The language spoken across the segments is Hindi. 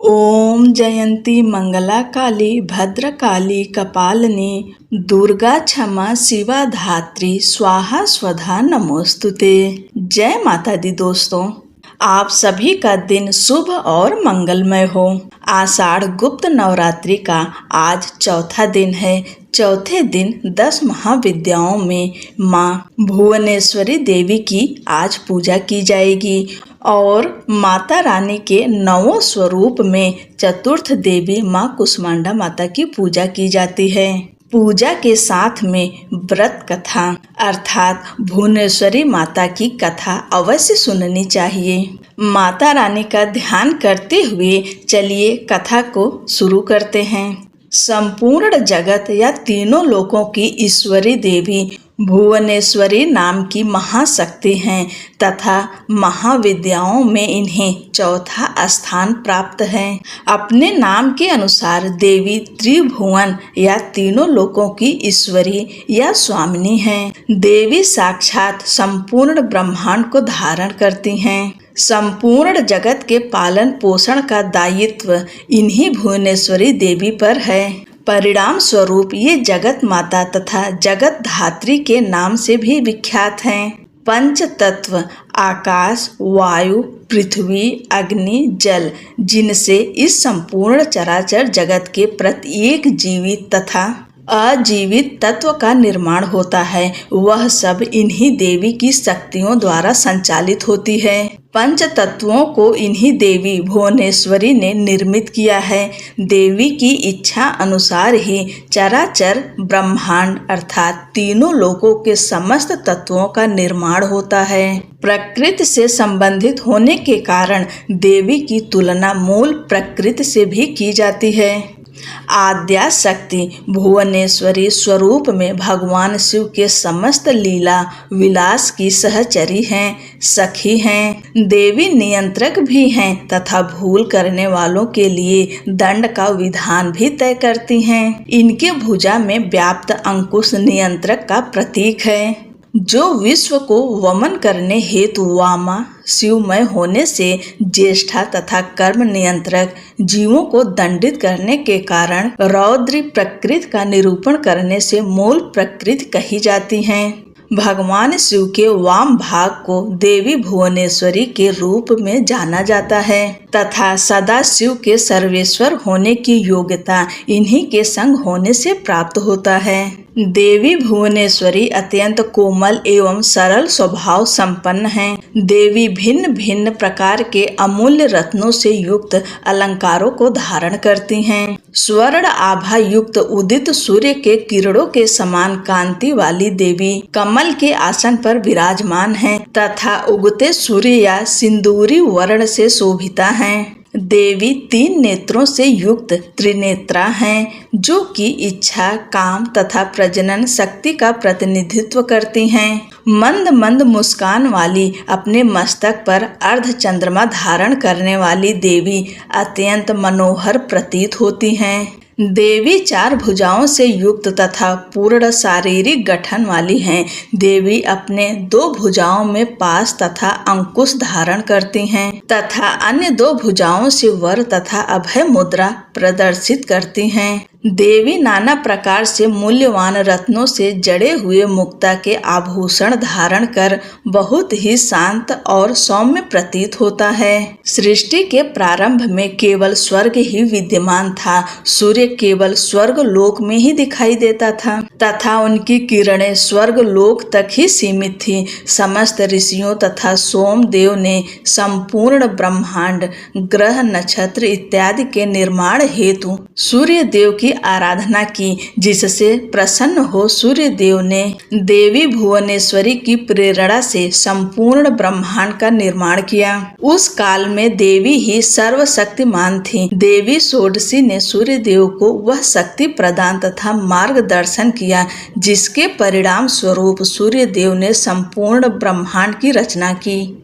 ओम जयंती मंगला काली भद्रकाली कपालिनी दुर्गा क्षमा शिवा धात्री स्वाहा स्वधा नमोस्तुते। जय माता दी दोस्तों, आप सभी का दिन शुभ और मंगलमय हो। आषाढ़ गुप्त नवरात्रि का आज चौथा दिन है। चौथे दिन 10 महाविद्याओं में माँ भुवनेश्वरी देवी की आज पूजा की जाएगी और माता रानी के 9 स्वरूप में चतुर्थ देवी माँ कुष्मांडा माता की पूजा की जाती है। पूजा के साथ में व्रत कथा अर्थात भुवनेश्वरी माता की कथा अवश्य सुननी चाहिए। माता रानी का ध्यान करते हुए चलिए कथा को शुरू करते हैं। संपूर्ण जगत या तीनों लोकों की ईश्वरी देवी भुवनेश्वरी नाम की महाशक्ति हैं तथा महाविद्याओं में इन्हें चौथा स्थान प्राप्त है। अपने नाम के अनुसार देवी त्रिभुवन या तीनों लोकों की ईश्वरी या स्वामिनी हैं। देवी साक्षात संपूर्ण ब्रह्मांड को धारण करती हैं। संपूर्ण जगत के पालन पोषण का दायित्व इन्हीं भुवनेश्वरी देवी पर है। परिणाम स्वरूप ये जगत माता तथा जगत धात्री के नाम से भी विख्यात हैं। पंच तत्व आकाश, वायु, पृथ्वी, अग्नि, जल, जिनसे इस संपूर्ण चराचर जगत के प्रत्येक जीवित तथा अजीवित तत्व का निर्माण होता है, वह सब इन्हीं देवी की शक्तियों द्वारा संचालित होती है। पंच तत्वों को इन्हीं देवी भुवनेश्वरी ने निर्मित किया है। देवी की इच्छा अनुसार ही चराचर ब्रह्मांड अर्थात तीनों लोकों के समस्त तत्वों का निर्माण होता है। प्रकृति से संबंधित होने के कारण देवी की तुलना मूल प्रकृति से भी की जाती है। आद्या शक्ति भुवनेश्वरी स्वरूप में भगवान शिव के समस्त लीला विलास की सहचरी हैं, सखी हैं। देवी नियंत्रक भी हैं तथा भूल करने वालों के लिए दंड का विधान भी तय करती हैं। इनके भुजा में व्याप्त अंकुश नियंत्रक का प्रतीक है, जो विश्व को वमन करने हेतु वामा शिवमय होने से ज्येष्ठा तथा कर्म नियंत्रक जीवों को दंडित करने के कारण रौद्री प्रकृति का निरूपण करने से मूल प्रकृति कही जाती हैं। भगवान शिव के वाम भाग को देवी भुवनेश्वरी के रूप में जाना जाता है तथा सदा शिव के सर्वेश्वर होने की योग्यता इन्हीं के संग होने से प्राप्त होता है। देवी भुवनेश्वरी अत्यंत कोमल एवं सरल स्वभाव संपन्न हैं। देवी भिन्न भिन्न प्रकार के अमूल्य रत्नों से युक्त अलंकारों को धारण करती हैं। स्वर्ण आभा युक्त उदित सूर्य के किरणों के समान कांति वाली देवी कमल के आसन पर विराजमान हैं तथा उगते सूर्य या सिंदूरी वर्ण से शोभिता हैं। देवी 3 नेत्रों से युक्त त्रिनेत्रा हैं, जो कि इच्छा, काम तथा प्रजनन शक्ति का प्रतिनिधित्व करती हैं। मंद मंद मुस्कान वाली अपने मस्तक पर अर्ध चंद्रमा धारण करने वाली देवी अत्यंत मनोहर प्रतीत होती हैं। देवी 4 भुजाओं से युक्त तथा पूर्ण शारीरिक गठन वाली हैं। देवी अपने 2 भुजाओं में पाश तथा अंकुश धारण करती हैं तथा अन्य 2 भुजाओं से वर तथा अभय मुद्रा प्रदर्शित करती हैं। देवी नाना प्रकार से मूल्यवान रत्नों से जड़े हुए मुक्ता के आभूषण धारण कर बहुत ही शांत और सौम्य प्रतीत होता है। सृष्टि के प्रारंभ में केवल स्वर्ग ही विद्यमान था। सूर्य केवल स्वर्ग लोक में ही दिखाई देता था तथा उनकी किरणें स्वर्ग लोक तक ही सीमित थी। समस्त ऋषियों तथा सोमदेव ने संपूर्ण ब्रह्मांड, ग्रह, नक्षत्र इत्यादि के निर्माण हेतु सूर्य देव की आराधना की, जिससे प्रसन्न हो सूर्य देव ने देवी भुवनेश्वरी की प्रेरणा से संपूर्ण ब्रह्मांड का निर्माण किया। उस काल में देवी ही सर्वशक्तिमान थी। देवी षोडशी ने सूर्य देव को वह शक्ति प्रदान तथा मार्गदर्शन किया, जिसके परिणाम स्वरूप सूर्य देव ने संपूर्ण ब्रह्मांड की रचना की।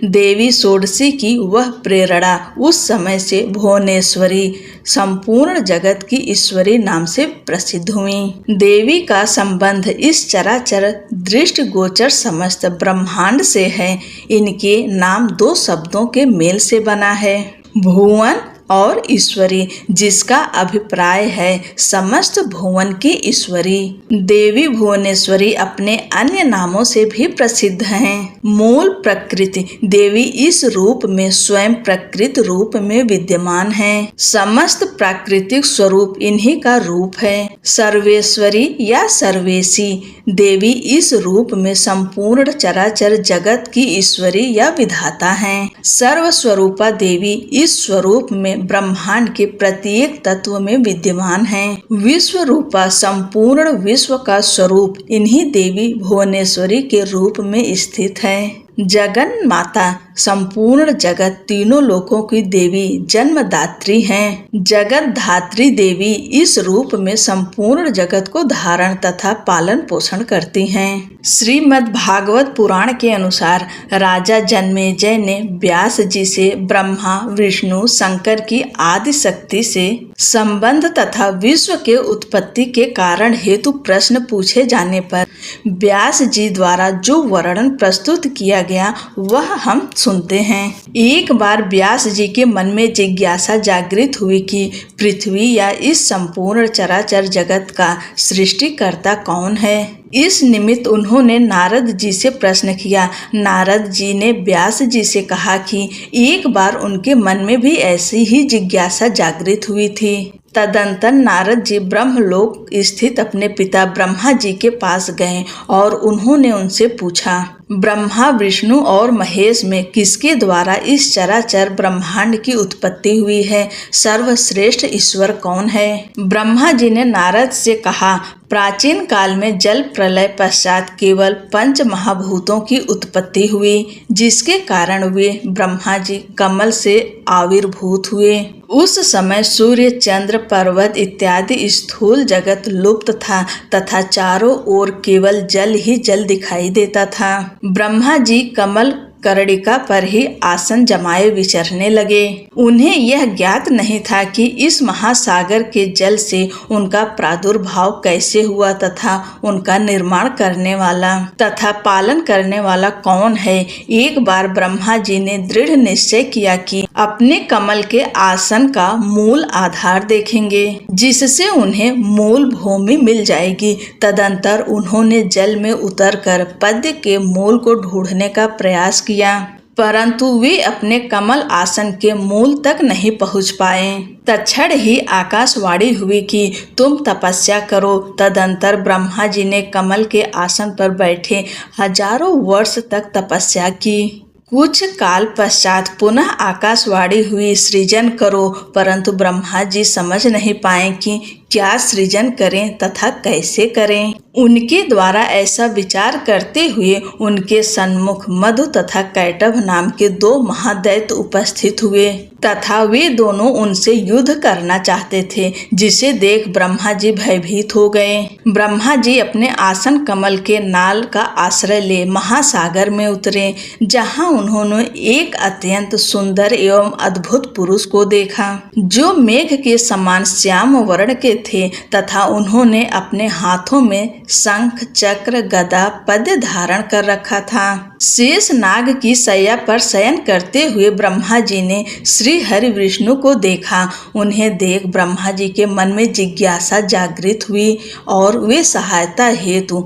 देवी षोडशी की वह प्रेरणा उस समय से भुवनेश्वरी संपूर्ण जगत की ईश्वरी नाम से प्रसिद्ध हुई। देवी का संबंध इस चराचर दृष्टि गोचर समस्त ब्रह्मांड से है। इनके नाम 2 शब्दों के मेल से बना है। भुवन और ईश्वरी, जिसका अभिप्राय है समस्त भुवन की ईश्वरी। देवी भुवनेश्वरी अपने अन्य नामों से भी प्रसिद्ध हैं। मूल प्रकृति देवी इस रूप में स्वयं प्रकृति रूप में विद्यमान है। समस्त प्राकृतिक स्वरूप इन्हीं का रूप है। सर्वेश्वरी या सर्वेशी देवी इस रूप में संपूर्ण चराचर जगत की ईश्वरी या विधाता हैं। सर्वस्वरूपा देवी इस स्वरूप में ब्रह्मांड के प्रत्येक तत्व में विद्यमान है। विश्व रूपा संपूर्ण विश्व का स्वरूप इन्हीं देवी भुवनेश्वरी के रूप में स्थित है। जगन माता संपूर्ण जगत तीनों लोकों की देवी जन्मदात्री हैं। जगत धात्री देवी इस रूप में संपूर्ण जगत को धारण तथा पालन पोषण करती हैं। श्रीमद् भागवत पुराण के अनुसार राजा जन्मेजय ने व्यास जी से ब्रह्मा विष्णु शंकर की आदि शक्ति से संबंध तथा विश्व के उत्पत्ति के कारण हेतु प्रश्न पूछे जाने पर व्यास जी द्वारा जो वर्णन प्रस्तुत किया गया वह हम सुनते हैं। एक बार व्यास जी के मन में जिज्ञासा जागृत हुई कि पृथ्वी या इस संपूर्ण चराचर जगत का सृष्टिकर्ता कौन है। इस निमित्त उन्होंने नारद जी से प्रश्न किया। नारद जी ने व्यास जी से कहा कि एक बार उनके मन में भी ऐसी ही जिज्ञासा जागृत हुई थी। तदंतर नारद जी ब्रह्मलोक स्थित अपने पिता ब्रह्मा जी के पास गए और उन्होंने उनसे पूछा, ब्रह्मा विष्णु और महेश में किसके द्वारा इस चराचर ब्रह्मांड की उत्पत्ति हुई है? सर्वश्रेष्ठ ईश्वर कौन है? ब्रह्मा जी ने नारद से कहा, प्राचीन काल में जल प्रलय पश्चात केवल 5 महाभूतों की उत्पत्ति हुई, जिसके चारण वे ब्रह्मा जी कमल से आविर्भूत हुए। उस समय सूर्य चंद्र पर्वत इत्यादि स्थूल जगत लुप्त था तथा चारों ओर केवल जल ही जल दिखाई देता था। ब्रह्मा जी कमल कर्णिका पर ही आसन जमाए विचरने लगे। उन्हें यह ज्ञात नहीं था कि इस महासागर के जल से उनका प्रादुर्भाव कैसे हुआ तथा उनका निर्माण करने वाला तथा पालन करने वाला कौन है। एक बार ब्रह्मा जी ने दृढ़ निश्चय किया कि अपने कमल के आसन का मूल आधार देखेंगे, जिससे उन्हें मूल भूमि मिल जाएगी। तदंतर उन्होंने जल में उतरकर पद्य के मूल को ढूंढने का प्रयास किया, परंतु वे अपने कमल आसन के मूल तक नहीं पहुंच पाए। तत्क्षण ही आकाशवाणी हुई कि तुम तपस्या करो। तदंतर ब्रह्मा जी ने कमल के आसन पर बैठे हजारों वर्ष तक तपस्या की। कुछ काल पश्चात पुनः आकाशवाणी हुई, सृजन करो, परंतु ब्रह्मा जी समझ नहीं पाए कि क्या सृजन करें तथा कैसे करें। उनके द्वारा ऐसा विचार करते हुए उनके सन्मुख मधु तथा कैटभ नाम के 2 महादैत्य उपस्थित हुए तथा वे दोनों उनसे युद्ध करना चाहते थे, जिसे देख ब्रह्मा जी भयभीत हो गए। ब्रह्मा जी अपने आसन कमल के नाल का आश्रय ले महासागर में उतरे, जहां उन्होंने एक अत्यंत सुंदर एवं अद्भुत पुरुष को देखा, जो मेघ के समान श्याम वर्ण के थे तथा उन्होंने अपने हाथों में शंख चक्र गदा पद्य धारण कर रखा था। शेष नाग की शैया पर शयन करते हुए ब्रह्मा जी ने श्री हरि विष्णु को देखा। उन्हें देख ब्रह्मा जी के मन में जिज्ञासा जागृत हुई और वे सहायता हेतु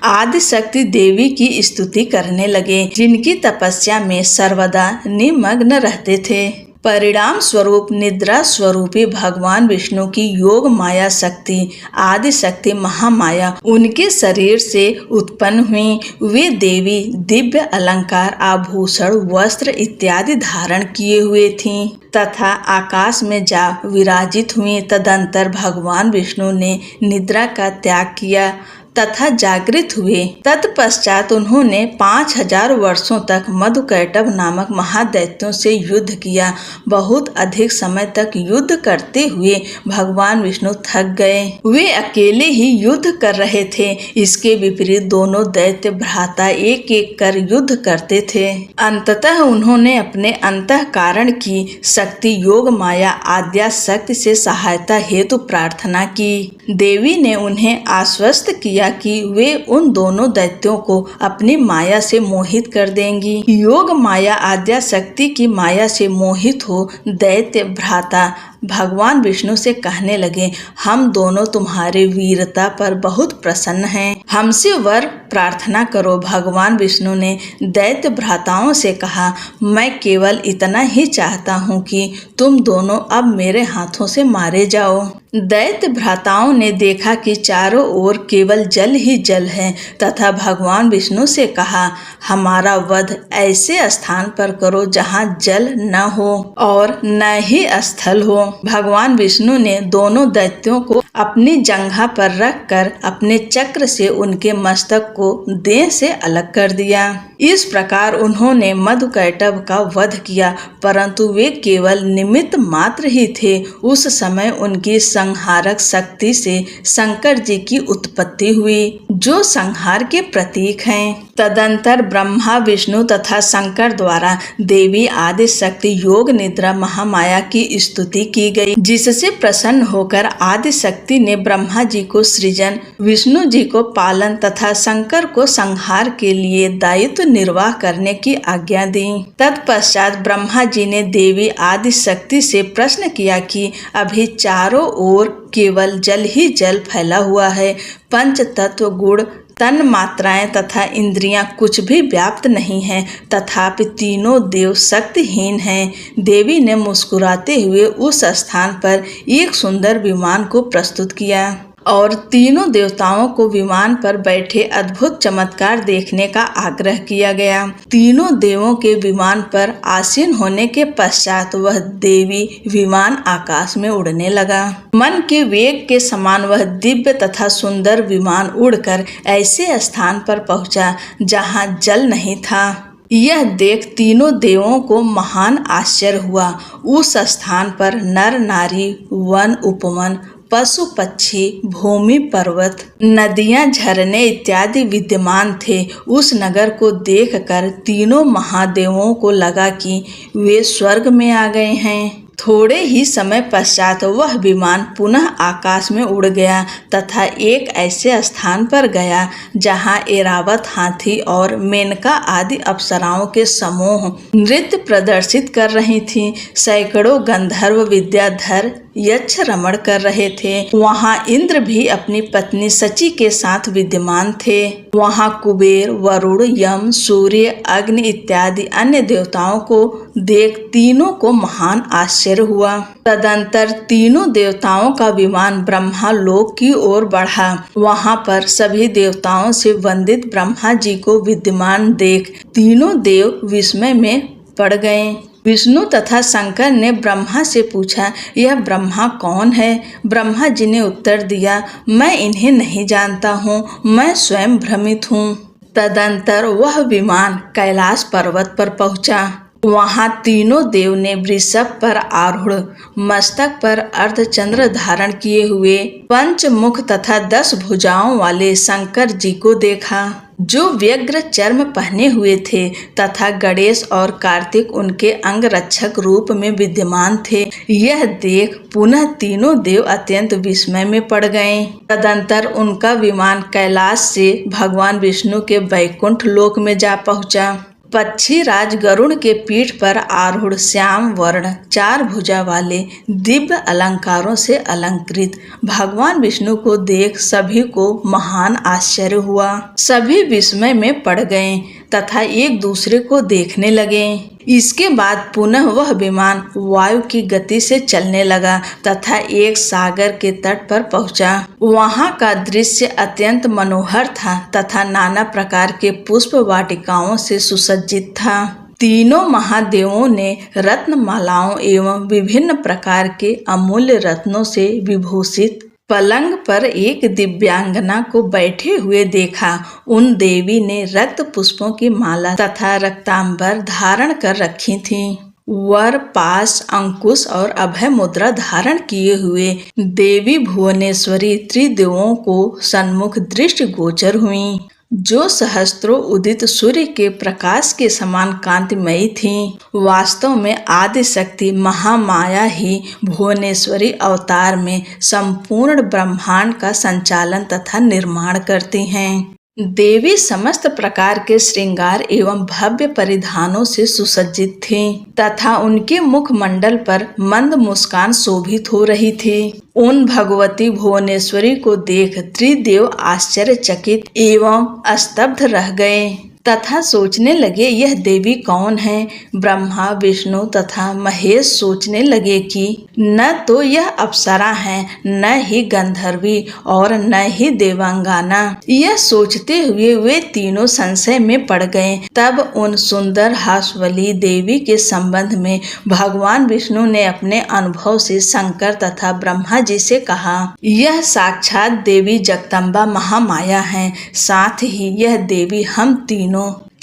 आदि शक्ति देवी की स्तुति करने लगे, जिनकी तपस्या में सर्वदा निमग्न रहते थे। परिणाम स्वरूप निद्रा स्वरूपी भगवान विष्णु की योग माया शक्ति आदि शक्ति महामाया उनके शरीर से उत्पन्न हुई। वे देवी दिव्य अलंकार आभूषण वस्त्र इत्यादि धारण किए हुए थीं तथा आकाश में जा विराजित हुई। तदंतर भगवान विष्णु ने निद्रा का त्याग किया तथा जागृत हुए। तत्पश्चात उन्होंने 5000 वर्षों तक मधुकैटभ नामक महादैत्यों से युद्ध किया। बहुत अधिक समय तक युद्ध करते हुए भगवान विष्णु थक गए। वे अकेले ही युद्ध कर रहे थे। इसके विपरीत दोनों दैत्य भ्राता एक एक कर युद्ध करते थे। अंततः उन्होंने अपने अंतःकरण की शक्ति योग माया आद्या शक्ति से सहायता हेतु प्रार्थना की। देवी ने उन्हें आश्वस्त किया कि वे उन दोनों दैत्यों को अपनी माया से मोहित कर देंगी। योग माया आद्या शक्ति की माया से मोहित हो दैत्य भ्राता भगवान विष्णु से कहने लगे, हम दोनों तुम्हारे वीरता पर बहुत प्रसन्न हैं, हमसे वर प्रार्थना करो। भगवान विष्णु ने दैत्य भ्राताओं से कहा, मैं केवल इतना ही चाहता हूँ कि तुम दोनों अब मेरे हाथों से मारे जाओ। दैत्य भ्राताओं ने देखा कि चारों ओर केवल जल ही जल है तथा भगवान विष्णु से कहा, हमारा वध ऐसे स्थान पर करो जहाँ जल न हो और न ही स्थल हो। भगवान विष्णु ने दोनों दैत्यों को अपनी जंघा पर रखकर अपने चक्र से उनके मस्तक को देह से अलग कर दिया। इस प्रकार उन्होंने मधुकैटभ का वध किया, परंतु वे केवल निमित्त मात्र ही थे। उस समय उनकी संहारक शक्ति से शंकर जी की उत्पत्ति हुई, जो संहार के प्रतीक हैं। तदंतर ब्रह्मा विष्णु तथा शंकर द्वारा देवी आदि शक्ति योग निद्रा महामाया की स्तुति की गई, जिससे प्रसन्न होकर आदि शक्ति ने ब्रह्मा जी को सृजन, विष्णु जी को पालन तथा शंकर को संहार के लिए दायित्व निर्वाह करने की आज्ञा दी। तत्पश्चात ब्रह्मा जी ने देवी आदि शक्ति से प्रश्न किया कि अभी चारों ओर केवल जल ही जल फैला हुआ है, पंच तत्व गुण तन मात्राएं तथा इंद्रियां कुछ भी व्याप्त नहीं हैं, तथापि तीनों देव शक्तिहीन हैं। देवी ने मुस्कुराते हुए उस स्थान पर एक सुंदर विमान को प्रस्तुत किया और तीनों देवताओं को विमान पर बैठे अद्भुत चमत्कार देखने का आग्रह किया गया। तीनों देवों के विमान पर आसीन होने के पश्चात वह देवी विमान आकाश में उड़ने लगा। मन के वेग के समान वह दिव्य तथा सुंदर विमान उड़कर ऐसे स्थान पर पहुंचा जहां जल नहीं था। यह देख तीनों देवों को महान आश्चर्य हुआ। उस स्थान पर नर नारी, वन उपवन, पशु पक्षी, भूमि पर्वत, नदियां, झरने इत्यादि विद्यमान थे। उस नगर को देखकर तीनों महादेवों को लगा कि वे स्वर्ग में आ गए हैं। थोड़े ही समय पश्चात वह विमान पुनः आकाश में उड़ गया तथा एक ऐसे स्थान पर गया जहां ऐरावत हाथी और मेनका आदि अप्सराओं के समूह नृत्य प्रदर्शित कर रही थीं। सैकड़ों गंधर्व विद्याधर यक्ष रमण कर रहे थे। वहां इंद्र भी अपनी पत्नी सची के साथ विद्यमान थे। वहां कुबेर, वरुण, यम, सूर्य, अग्नि इत्यादि अन्य देवताओं को देख तीनों को महान आश्चर्य हुआ। तदंतर तीनों देवताओं का विमान ब्रह्मा लोक की ओर बढ़ा। वहां पर सभी देवताओं से वंदित ब्रह्मा जी को विद्यमान देख तीनों देव विस्मय में पड़ गए। विष्णु तथा शंकर ने ब्रह्मा से पूछा, यह ब्रह्मा कौन है? ब्रह्मा जी ने उत्तर दिया, मैं इन्हें नहीं जानता हूँ, मैं स्वयं भ्रमित हूँ। तदंतर वह विमान कैलाश पर्वत पर पहुँचा। वहां तीनों देव ने वृषभ पर आरूढ़, मस्तक पर अर्धचंद्र धारण किए हुए, पंचमुख तथा 10 भुजाओं वाले शंकर जी को देखा, जो व्यग्र चर्म पहने हुए थे तथा गणेश और कार्तिक उनके अंग रक्षक रूप में विद्यमान थे। यह देख पुनः तीनों देव अत्यंत विस्मय में पड़ गए। तदंतर उनका विमान कैलाश से भगवान विष्णु के वैकुंठ लोक में जा पहुंचा। पक्षी राज गरुड़ के पीठ पर आरूढ़, श्याम वर्ण, 4 भुजा वाले, दिव्य अलंकारों से अलंकृत भगवान विष्णु को देख सभी को महान आश्चर्य हुआ। सभी विस्मय में पड़ गए तथा एक दूसरे को देखने लगे। इसके बाद पुनः वह विमान वायु की गति से चलने लगा तथा एक सागर के तट पर पहुंचा। वहां का दृश्य अत्यंत मनोहर था तथा नाना प्रकार के पुष्प वाटिकाओं से सुसज्जित था। तीनों महादेवों ने रत्न मालाओं एवं विभिन्न प्रकार के अमूल्य रत्नों से विभूषित पलंग पर एक दिव्यांगना को बैठे हुए देखा। उन देवी ने रक्त पुष्पों की माला तथा रक्तांबर धारण कर रखी थी। वर, पाश, अंकुश और अभय मुद्रा धारण किए हुए देवी भुवनेश्वरी त्रिदेवों को सन्मुख दृष्टि गोचर हुई। जो सहस्त्रों उदित सूर्य के प्रकाश के समान कांतिमयी थीं। वास्तव में आदि शक्ति महामाया ही भुवनेश्वरी अवतार में संपूर्ण ब्रह्मांड का संचालन तथा निर्माण करती हैं। देवी समस्त प्रकार के श्रृंगार एवं भव्य परिधानों से सुसज्जित थीं तथा उनके मुखमंडल पर मंद मुस्कान शोभित हो रही थी। उन भगवती भुवनेश्वरी को देख त्रिदेव आश्चर्यचकित एवं स्तब्ध रह गए तथा सोचने लगे, यह देवी कौन है। ब्रह्मा, विष्णु तथा महेश सोचने लगे कि न तो यह अप्सरा है, न ही गंधर्वी और न ही देवांगाना। यह सोचते हुए वे तीनों संशय में पड़ गए। तब उन सुंदर हासवली देवी के संबंध में भगवान विष्णु ने अपने अनुभव से शंकर तथा ब्रह्मा जी से कहा, यह साक्षात देवी जगदम्बा महामाया है। साथ ही यह देवी हम तीनों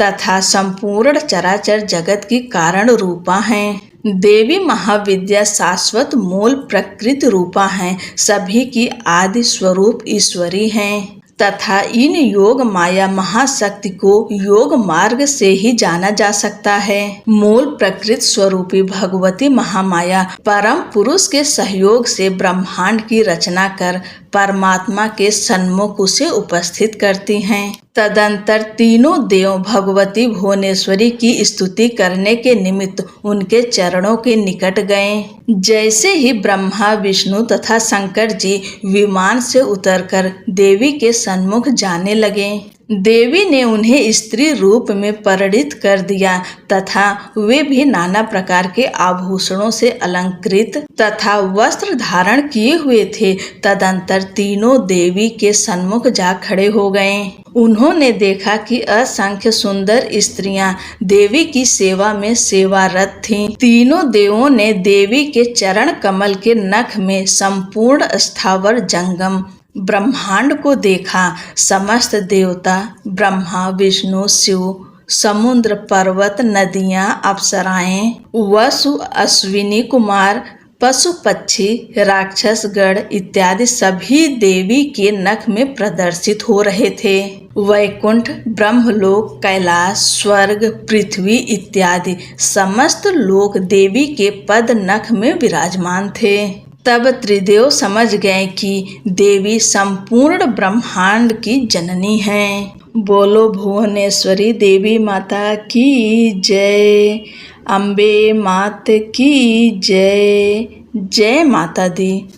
तथा संपूर्ण चराचर जगत की कारण रूपा हैं। देवी महाविद्या शाश्वत मूल प्रकृति रूपा हैं। सभी की आदि स्वरूप ईश्वरी हैं तथा इन योग माया महाशक्ति को योग मार्ग से ही जाना जा सकता है। मूल प्रकृति स्वरूपी भगवती महामाया परम पुरुष के सहयोग से ब्रह्मांड की रचना कर परमात्मा के सन्मुख उसे उपस्थित करती हैं। तदंतर तीनों देव भगवती भुवनेश्वरी की स्तुति करने के निमित्त उनके चरणों के निकट गए। जैसे ही ब्रह्मा, विष्णु तथा शंकर जी विमान से उतरकर देवी के सन्मुख जाने लगे, देवी ने उन्हें स्त्री रूप में परिणित कर दिया तथा वे भी नाना प्रकार के आभूषणों से अलंकृत तथा वस्त्र धारण किए हुए थे। तदंतर तीनों देवी के सन्मुख जा खड़े हो गए। उन्होंने देखा कि असंख्य सुंदर स्त्रियां देवी की सेवा में सेवारत थीं। तीनों देवों ने देवी के चरण कमल के नख में संपूर्ण स्थावर जंगम ब्रह्मांड को देखा। समस्त देवता, ब्रह्मा, विष्णु, शिव, समुद्र, पर्वत, नदियां, अप्सराएं, वसु, अश्विनी कुमार, पशु, पक्षी, राक्षस गण इत्यादि सभी देवी के नख में प्रदर्शित हो रहे थे। वैकुंठ, ब्रह्मलोक, कैलाश, स्वर्ग, पृथ्वी इत्यादि समस्त लोक देवी के पद नख में विराजमान थे। तब त्रिदेव समझ गए कि देवी संपूर्ण ब्रह्मांड की जननी हैं। बोलो भुवनेश्वरी देवी माता की जय। अम्बे मात की जय। जय माता दी।